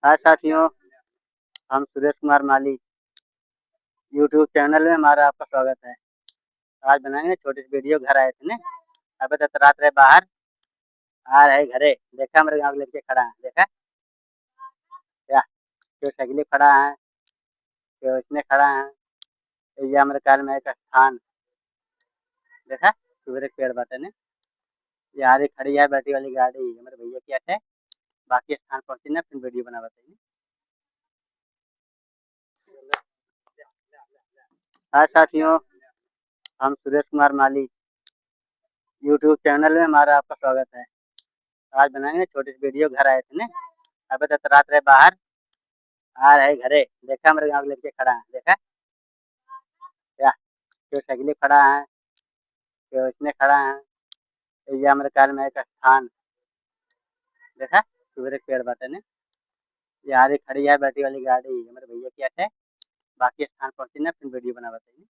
हाँ साथियों, हम सुरेश कुमार माली यूट्यूब चैनल में हमारा आपका स्वागत है। आज बनाएंगे छोटी सी वीडियो। घर आए थे ना, अबे तो रात रहे बाहर, आ रहे घरे। देखा मेरे गाँव के लड़के खड़ा है, देखा क्या? जो सगली खड़ा है, जो इसमें खड़ा है, ये हमारे काल में एक स्थान देखा, सूर्य के पेड़ बाटे ने। ये आ रही खड़ी है बैटरी वाली गाड़ी, हमारे भैया की है। बाकी स्थान पहुंची ना, फिर वीडियो बना बताइए। हाँ साथियों, हम सुरेश कुमार माली यूट्यूब चैनल में हमारा आपका स्वागत है। आज बनाएंगे छोटी सी वीडियो। घर आए थे ना, अबे तो रात रहे बाहर, आ रहे घरे। देखा मेरे गाँव के लड़के खड़ा है, देखा क्या? जो सगली खड़ा है, जो इसमें खड़ा है, ये हमारे काल में एक स्थान देखा, सूर्य के पेड़ बाटे ने। ये आ रही खड़ी है बैटरी वाली गाड़ी, हमारे भैया की है। बाकी स्थान पहुंची ना, फिर वीडियो बना बताइए।